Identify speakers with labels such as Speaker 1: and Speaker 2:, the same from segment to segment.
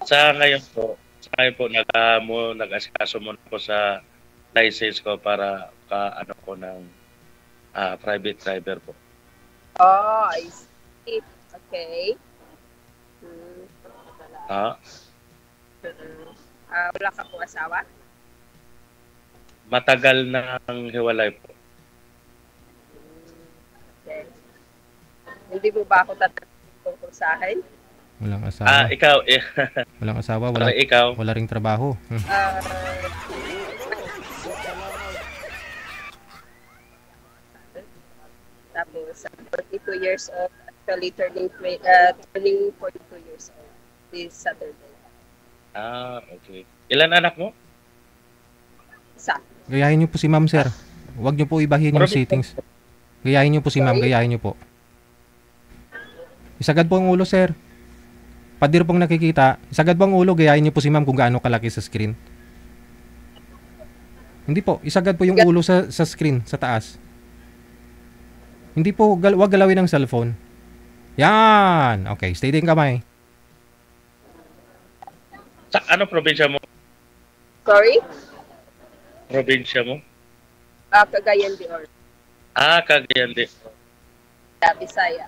Speaker 1: Sa ngayon po nag-asikaso muna po sa license ko para ano ko ng private driver po.
Speaker 2: Oh, I see. Okay.
Speaker 1: Ah,
Speaker 2: Wala ka po asawa?
Speaker 1: matagal nang hiwalay po.
Speaker 2: Okay. Hindi mo ba ako tatanungin tungkol sa akin?
Speaker 3: Walang asawa.
Speaker 1: Ikaw,
Speaker 3: Walang asawa,
Speaker 1: para ikaw.
Speaker 3: wala ring trabaho.
Speaker 2: Tapos, 42 years old, actually turning 42 years old this Saturday.
Speaker 1: Okay. Ilan anak mo?
Speaker 2: Isa.
Speaker 3: Gayahin niyo po si ma'am, sir. Huwag niyo po ibahin yung settings. Gayahin niyo po si ma'am, gayahin niyo po. Isagad po ang ulo, sir. Padir pong nakikita. Isagad po ang ulo, gayahin niyo po si ma'am kung gaano kalaki sa screen. Hindi po, isagad po yung ulo sa screen, sa taas. Hindi po, wag galawin ang cellphone. Yan! Okay, steady ang kamay.
Speaker 1: Sa ano probinsya mo?
Speaker 2: Sorry?
Speaker 1: Probinsya mo?
Speaker 2: Cagayan de Oro.
Speaker 1: Cagayan de
Speaker 2: Bisaya.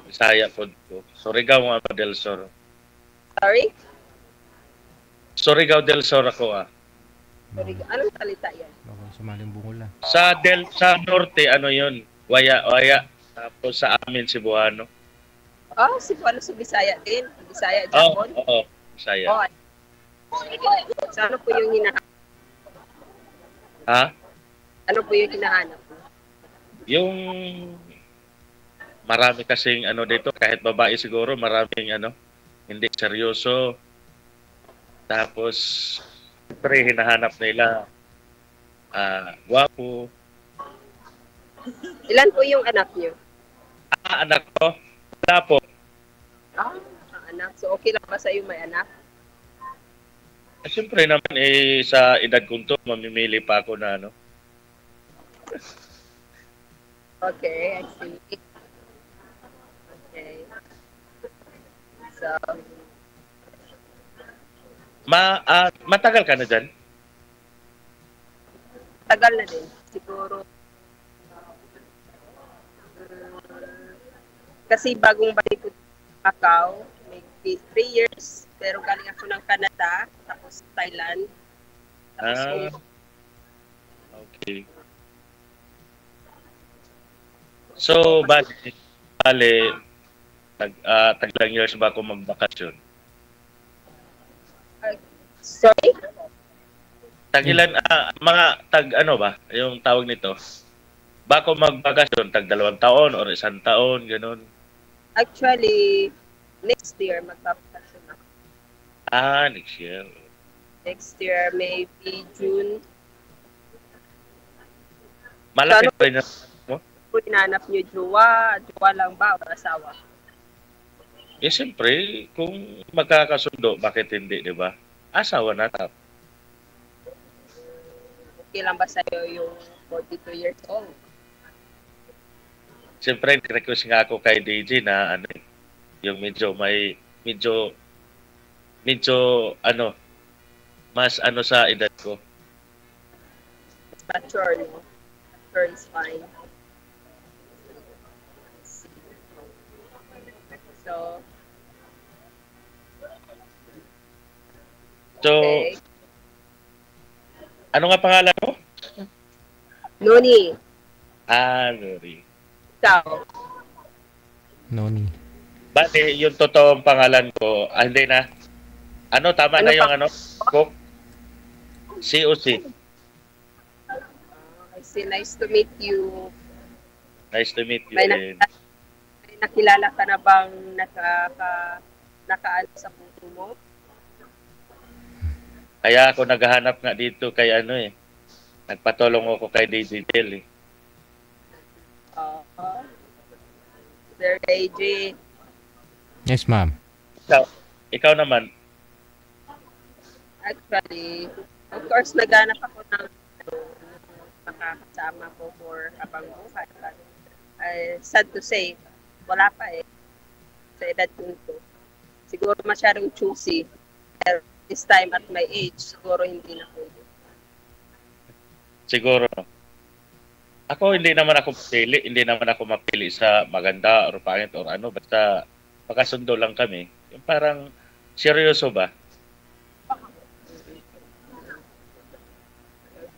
Speaker 1: Bisaya po. Surigao nga del Sur.
Speaker 2: Sorry?
Speaker 1: Surigao del Sur ako
Speaker 2: Anong salita yan?
Speaker 3: Baka sumaling bungol na.
Speaker 1: Sa norte, ano yun? Waya. Tapos sa amin, Cebuano.
Speaker 2: Cebuano sa Bisaya din. Bisaya, Japon.
Speaker 1: Oo, Bisaya.
Speaker 2: So, ano po yung hinahanap? Ano po yung hinahanap?
Speaker 1: Yung marami kasing dito, kahit babae siguro, maraming hindi seryoso. Tapos, siyempre, hinahanap nila gwapo.
Speaker 2: Ilan po yung anak niyo?
Speaker 1: Anak ko? Wala po.
Speaker 2: Anak. So, okay lang ba sa'yo may anak?
Speaker 1: Siyempre naman, sa edad kong to, mamimili pa ako na
Speaker 2: Okay, I see. Okay. So,
Speaker 1: matagal ka na dyan?
Speaker 2: tagal na din. Siguro, kasi bagong balik ko sa Macau, maybe 3 years, pero galing ako ng Canada, tapos Thailand, tapos
Speaker 1: okay. So, bale, taglang years ba ako magbakasyon?
Speaker 2: sorry?
Speaker 1: Tagilan, yung tawag nito? Bako magbakasyon, tag 2 taon or 1 taon, ganun.
Speaker 2: Actually, next year magbabakasyon ako.
Speaker 1: Next year.
Speaker 2: Next year, maybe June.
Speaker 1: Malapit pa rin mo?
Speaker 2: Kung hinanap niyo jowa lang ba o asawa?
Speaker 1: Siyempre, kung magkakasundo, bakit hindi, di ba? Asawa na tap.
Speaker 2: Okay lang ba sa'yo yung 42 years old?
Speaker 1: Siyempre, request nga ako kay DJ na yung medyo mas sa edad ko.
Speaker 2: Mature, no? Mature is fine. So, okay.
Speaker 1: Ano nga pangalan mo?
Speaker 2: Noni.
Speaker 1: Nori.
Speaker 2: Ikaw?
Speaker 3: Noni.
Speaker 1: Bale, yung totoong pangalan ko, hindi na. Tama na yung Cook? COC.
Speaker 2: I see. Nice to meet you.
Speaker 1: Nice to meet you.
Speaker 2: May nakilala ka na bang nakaano sa puso mo?
Speaker 1: Kaya ako naghahanap nga dito kay nagpatulong ako kay DJ Del
Speaker 2: Sir AJ.
Speaker 3: Yes, ma'am.
Speaker 1: Ikaw naman?
Speaker 2: Actually, of course, naghanap ako ng makakasama ko for habang buhay. Sad to say, wala pa sa edad ko ito. siguro masyadong choosy. Pero this time at my age, siguro hindi na pwede.
Speaker 1: Siguro. Ako hindi naman ako mapili sa maganda or pangit or ano, basta makasundo lang kami. Yung parang seryoso ba?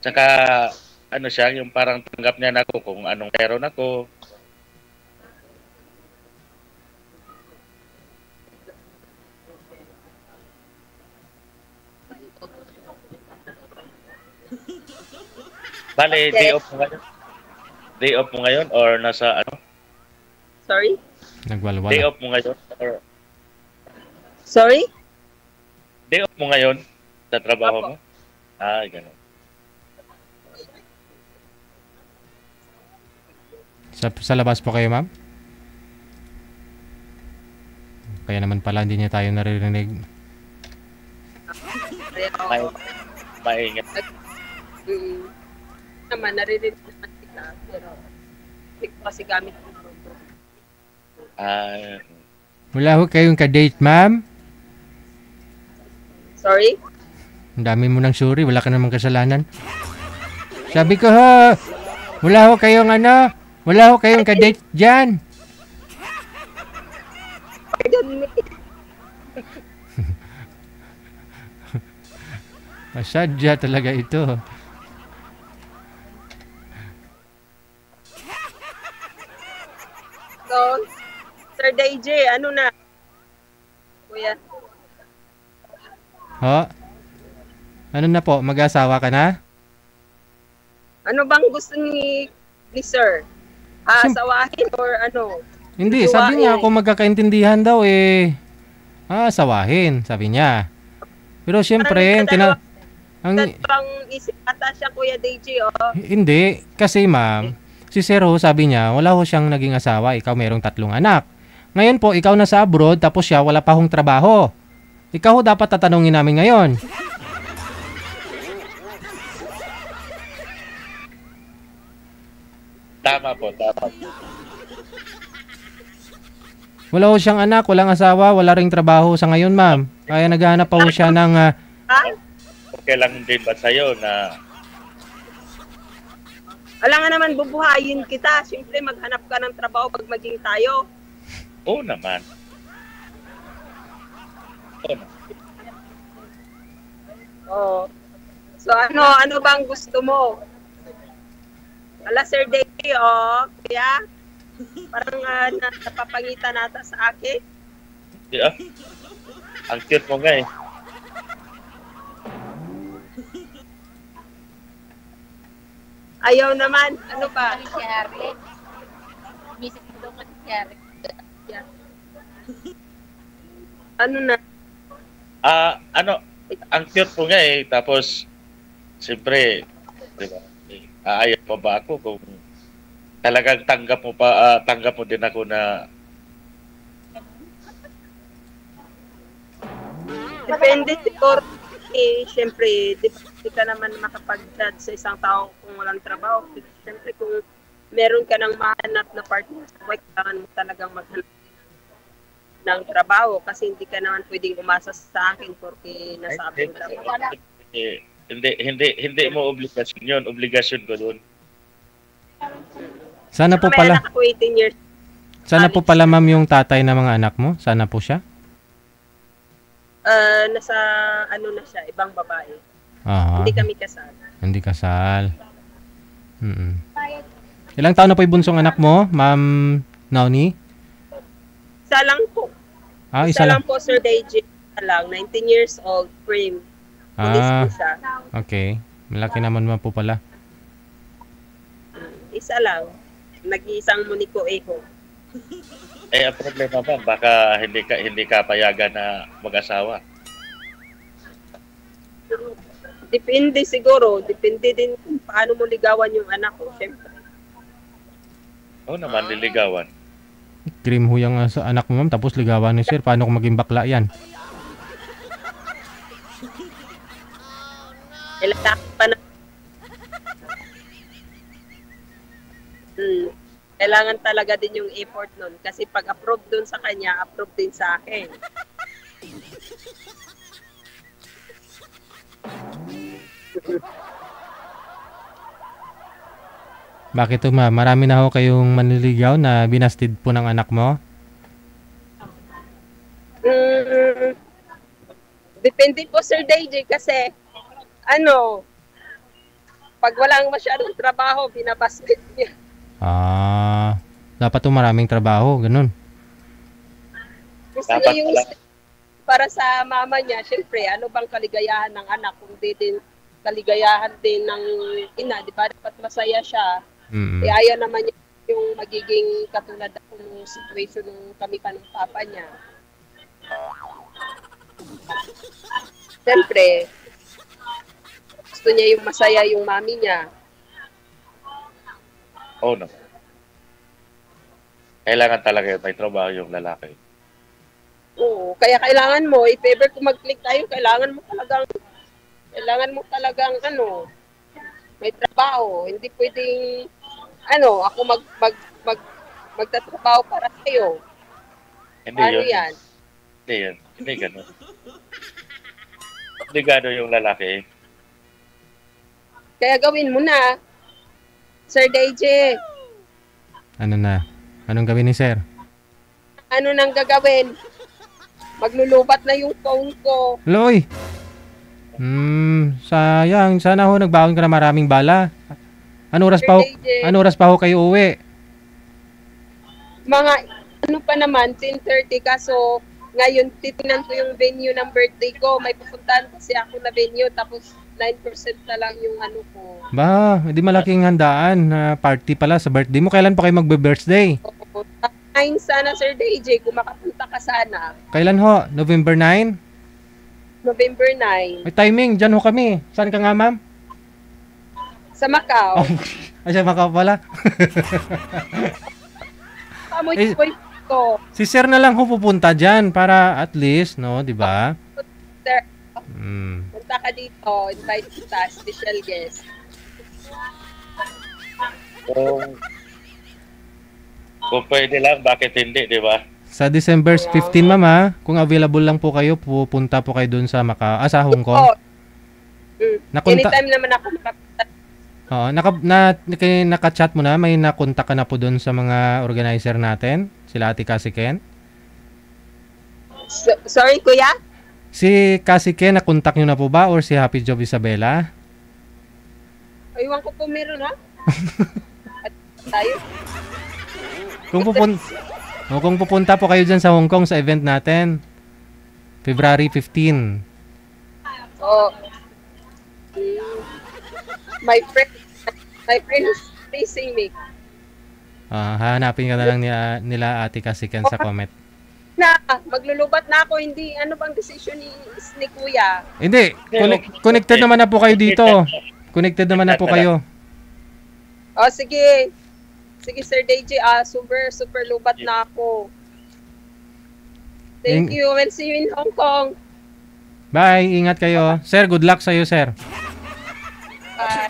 Speaker 1: Tsaka ano siya, yung parang tanggap niya na ako kung anong meron ako. Bale, day off mo ngayon? Day off mo ngayon or nasa ano?
Speaker 2: Sorry?
Speaker 3: Nagwalwala.
Speaker 1: Day off mo ngayon or
Speaker 2: Sorry?
Speaker 1: day off mo ngayon sa trabaho
Speaker 2: Opo.
Speaker 1: mo? Ah, ganun.
Speaker 3: Sa labas po kayo, ma'am? Kaya naman pala hindi niya tayo naririnig.
Speaker 2: Pero,
Speaker 1: Maingat.
Speaker 2: naman, naririnig naman kita. Pero, hindi ko kasi gamit yung phone.
Speaker 1: Ah,
Speaker 3: Wala ho kayong ka-date, ma'am?
Speaker 2: Sorry?
Speaker 3: Ang dami mo ng sorry, wala ka namang kasalanan. Sabi ko ho, wala ho kayong ano, wala ho kayong ka-date dyan.
Speaker 2: Pardon me.
Speaker 3: Masadya talaga ito.
Speaker 2: So, Sir DJ, ano na? Kuya,
Speaker 3: Ho? Ano na po, mag-asawa ka na?
Speaker 2: ano bang gusto ni Sir? Asawahin or ano?
Speaker 3: Hindi,
Speaker 2: Jowa
Speaker 3: sabi niya
Speaker 2: eh.
Speaker 3: kung magkakaintindihan daw asawahin, sabi niya. Pero siyempre,
Speaker 2: Parang
Speaker 3: ang
Speaker 2: Dalawang isip ata siya, Kuya DJ, oh.
Speaker 3: hindi, kasi ma'am, si Sir ho, sabi niya, wala ho siyang naging asawa, ikaw mayroong 3 anak. Ngayon po, ikaw nasa abroad, tapos siya wala pa hong trabaho. Ikaw ho dapat tatanungin namin ngayon.
Speaker 1: tama po, tama.
Speaker 3: Wala ho siyang anak, walang asawa, wala ring trabaho sa ngayon, ma'am. Kaya naghahanap pa ho siya ng
Speaker 2: Ha?
Speaker 1: Okay lang din ba sa'yo na
Speaker 2: Alam nga naman, bubuhayin kita. Siyempre, maghanap ka ng trabaho pag maging tayo.
Speaker 1: oo naman. Oo naman.
Speaker 2: Oh. So, ano bang gusto mo? Ala, Sir Day, oh. Kuya, parang napapangitan nata sa akin.
Speaker 1: Di, ang cute mo nga eh.
Speaker 2: Ayaw naman. Ano ba?
Speaker 4: Nangyari. Misip ko daw nangyari.
Speaker 2: Ano na?
Speaker 1: Ano, ang cute mo nga eh. Tapos, siyempre, di ba, aayaw pa ba ako kung talagang tanggap mo din ako na
Speaker 2: Depende siguro. Siyempre, di ka naman makapag-judge sa isang tao kung walang trabaho. Siyempre, kung meron ka ng mahanap na partner sa work, kailangan mo talagang maghanap ng trabaho kasi hindi ka naman pwedeng umasa sa akin porque nasabi mo lang.
Speaker 1: hindi mo obligasyon yun. Obligasyon ko doon.
Speaker 3: Sana po
Speaker 2: May
Speaker 3: pala,
Speaker 2: anak ako 18 years.
Speaker 3: sana po pala ma'am yung tatay ng mga anak mo. Sana po siya.
Speaker 2: Nasa ano na siya, ibang babae.
Speaker 3: Aha,
Speaker 2: Hindi kami kasal.
Speaker 3: hindi kasal. Ilang taon na po yung bunsong anak mo, ma'am Naoni?
Speaker 2: Isa lang po.
Speaker 3: Isa lang.
Speaker 2: po, Sir DJ. Isa lang. 19 years old, prim. Police po siya.
Speaker 3: Okay. Malaki naman po pala.
Speaker 2: Isa lang. Nag-iisang Monico Eho.
Speaker 1: Ang problema ba, baka hindi ka payagan na mag-asawa.
Speaker 2: Depende siguro. Depende din kung paano mo ligawan yung anak ko, syempre.
Speaker 1: Oo naman, liligawan.
Speaker 3: Dream ho yung sa anak mo, ma'am. Tapos ligawan ni sir. Paano kung maging bakla yan?
Speaker 2: Kailangan pa na. Kailangan talaga din yung effort nun. Kasi pag approve dun sa kanya, approve din sa akin.
Speaker 3: Bakit to ma'am? Marami na ho kayong manliligaw na binastid po ng anak mo?
Speaker 2: Depende po, Sir DJ, kasi ano, pag walang masyadong trabaho, binabasket niya.
Speaker 3: Dapat to maraming trabaho, ganun.
Speaker 2: Gusto
Speaker 1: Dapat
Speaker 2: niya yung
Speaker 1: pala.
Speaker 2: para sa mama niya, syempre, ano bang kaligayahan ng anak kung di din kaligayahan din ng ina, di ba? Dapat masaya siya. Ayaw naman niya yung magiging katulad ako ng situation nung kami pa ng papa niya. Siyempre, gusto niya yung masaya yung mami niya.
Speaker 1: Oh, no. Kailangan talaga yun, may trabaho yung lalaki.
Speaker 2: Oo, kaya kailangan mo, if ever kung mag-click tayo, kailangan mo talagang may trabaho. Hindi pwedeng ako magtatrabaho para sa'yo.
Speaker 1: Hindi
Speaker 2: Ano
Speaker 1: yun.
Speaker 2: yan?
Speaker 1: Hindi yun. Hindi ganun. Obligado yung lalaki.
Speaker 2: Kaya gawin mo na, Sir DJ.
Speaker 3: Ano na? Anong gawin ni sir?
Speaker 2: Ano nang gagawin? Maglulubat na yung phone ko.
Speaker 3: Loy! Sayang. Sana ho nagbaon ka na maraming bala. Ano oras pa ho kayo uwi?
Speaker 2: Mga pa naman, 10:30 kaso ngayon titingnan ko yung venue ng birthday ko. May pupuntahan kasi ako na venue tapos 9% na lang yung ko.
Speaker 3: Ba, hindi malaking handaan. Party pala sa birthday mo. Kailan pa kayo magbe-birthday?
Speaker 2: 9 sana, Sir DJ, kung makapunta ka sana.
Speaker 3: Kailan ho? November 9?
Speaker 2: November 9.
Speaker 3: May timing. Diyan ho kami. Saan ka nga, ma'am?
Speaker 2: Sa Macau.
Speaker 3: Ay, sa Macau pala.
Speaker 2: Kamoy ko.
Speaker 3: Si sir na lang ho pupunta dyan para at least, no, di ba?
Speaker 2: Sir, punta ka dito. Invite kita, special guest.
Speaker 1: Kung pwede lang, bakit hindi, di ba?
Speaker 3: Sa December 15, ma'am, ha? Kung available lang po kayo, pupunta po kayo dun sa Macau, sa Hong Kong.
Speaker 2: Oo.
Speaker 3: Nakunta-
Speaker 2: Anytime naman ako makapunta.
Speaker 3: Oo, naka-chat mo na, may nakontak ka na po dun sa mga organizer natin, sila Ate Cassie Ken.
Speaker 2: Sorry, kuya?
Speaker 3: Si Cassie Ken, nakontak nyo na po ba or si Happy Job Isabela?
Speaker 2: Iwan ko po meron, ha? At tayo.
Speaker 3: Kung pupunta po kayo dyan sa Hong Kong sa event natin, February 15.
Speaker 2: Oh. My friend is facing me.
Speaker 3: Hanapin ka na lang nila Ate Cassie Ken sa comment.
Speaker 2: Maglulubat na ako, hindi, ano bang decision ni kuya?
Speaker 3: Hindi, connected naman na po kayo dito. Connected naman na po kayo.
Speaker 2: Oh, sige. Sige, Sir DJ, super lubat na ako. Thank you. We'll see you in Hong Kong.
Speaker 3: Bye, ingat kayo. Sir, good luck sa'yo, sir.
Speaker 2: Bye.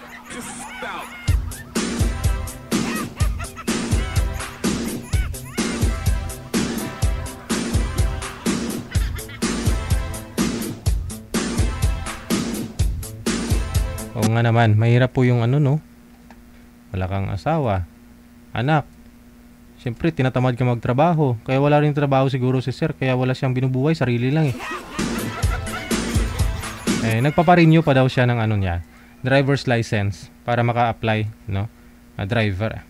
Speaker 3: Oo nga naman, mahirap po yung no? Wala kang asawa, anak. Siyempre, tinatamad ka magtrabaho. Kaya wala rin trabaho siguro si sir. Kaya wala siyang binubuhay, sarili lang nagpaparenew pa daw siya ng niya, driver's license para maka-apply, no? Driver.